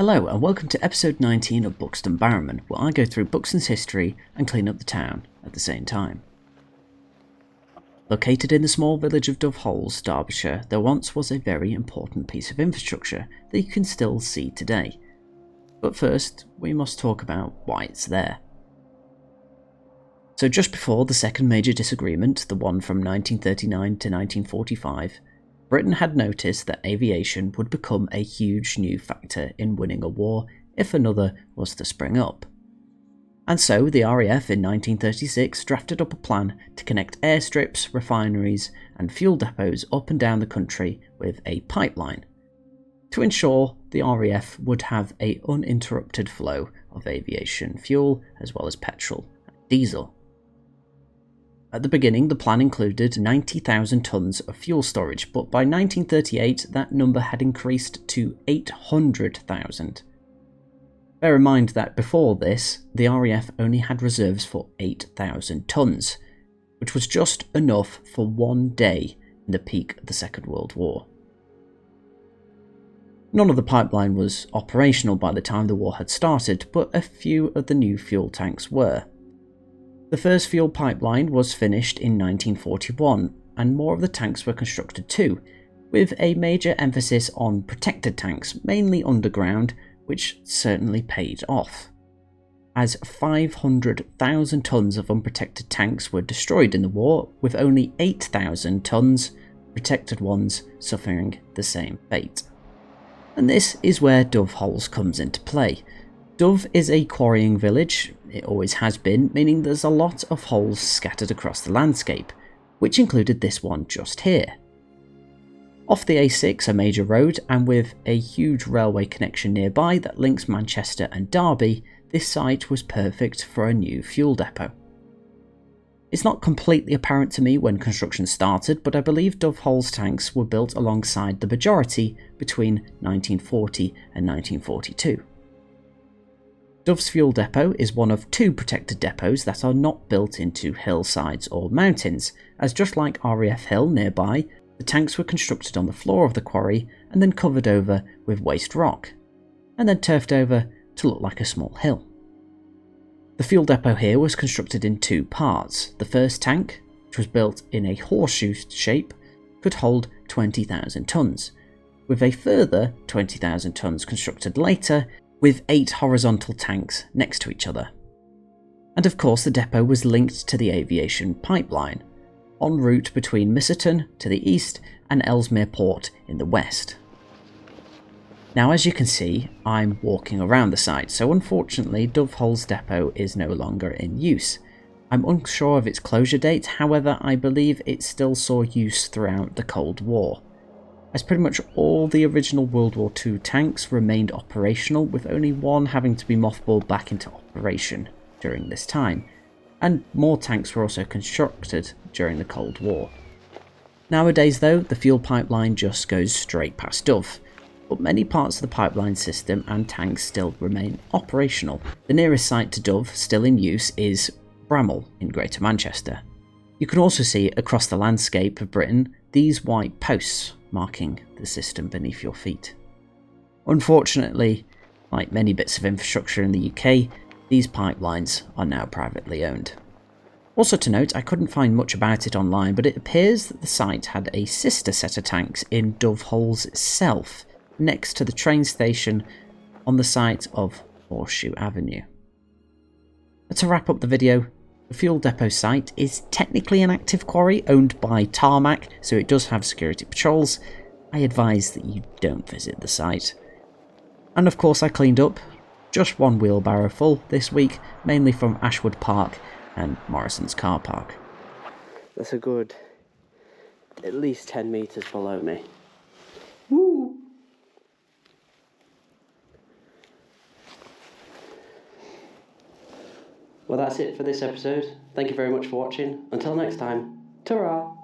Hello and welcome to episode 19 of Buxton Barrow Man, where I go through Buxton's history and clean up the town at the same time. Located in the small village of Dove Holes, Derbyshire, there once was a very important piece of infrastructure that you can still see today. But first, we must talk about why it's there. So just before the second major disagreement, the one from 1939 to 1945, Britain had noticed that aviation would become a huge new factor in winning a war if another was to spring up. And so the RAF in 1936 drafted up a plan to connect airstrips, refineries and fuel depots up and down the country with a pipeline, to ensure the RAF would have an uninterrupted flow of aviation fuel as well as petrol and diesel. At the beginning, the plan included 90,000 tonnes of fuel storage, but by 1938 that number had increased to 800,000. Bear in mind that before this, the RAF only had reserves for 8,000 tonnes, which was just enough for one day in the peak of the Second World War. None of the pipeline was operational by the time the war had started, but a few of the new fuel tanks were. The first fuel pipeline was finished in 1941, and more of the tanks were constructed too, with a major emphasis on protected tanks, mainly underground, which certainly paid off, as 500,000 tonnes of unprotected tanks were destroyed in the war, with only 8,000 tonnes protected ones suffering the same fate. And this is where Dove Holes comes into play. Dove is a quarrying village. It always has been, meaning there's a lot of holes scattered across the landscape, which included this one just here. Off the A6, a major road, and with a huge railway connection nearby that links Manchester and Derby, this site was perfect for a new fuel depot. It's not completely apparent to me when construction started, but I believe Dove Holes tanks were built alongside the majority between 1940 and 1942. Dove's fuel depot is one of two protected depots that are not built into hillsides or mountains, as just like RAF Hill nearby, the tanks were constructed on the floor of the quarry and then covered over with waste rock, and then turfed over to look like a small hill. The fuel depot here was constructed in two parts. The first tank, which was built in a horseshoe shape, could hold 20,000 tonnes, with a further 20,000 tonnes constructed later, with 8 horizontal tanks next to each other. And of course the depot was linked to the aviation pipeline, en route between Misselton to the east and Ellesmere Port in the west. Now as you can see, I'm walking around the site, so unfortunately Dove Holes depot is no longer in use. I'm unsure of its closure date, however I believe it still saw use throughout the Cold War, as pretty much all the original World War II tanks remained operational, with only one having to be mothballed back into operation during this time, and more tanks were also constructed during the Cold War. Nowadays though, the fuel pipeline just goes straight past Dove, but many parts of the pipeline system and tanks still remain operational. The nearest site to Dove still in use is Bramall in Greater Manchester. You can also see across the landscape of Britain these white posts marking the system beneath your feet. Unfortunately, like many bits of infrastructure in the UK, these pipelines are now privately owned. Also to note, I couldn't find much about it online, but it appears that the site had a sister set of tanks in Dove Holes itself, next to the train station on the site of Horseshoe Avenue. But to wrap up the video, the fuel depot site is technically an active quarry owned by Tarmac, so it does have security patrols. I advise that you don't visit the site. And of course I cleaned up just one wheelbarrow full this week, mainly from Ashwood Park and Morrison's car park. That's a good at least 10 metres below me. Woo! Well, that's it for this episode. Thank you very much for watching. Until next time, ta-ra!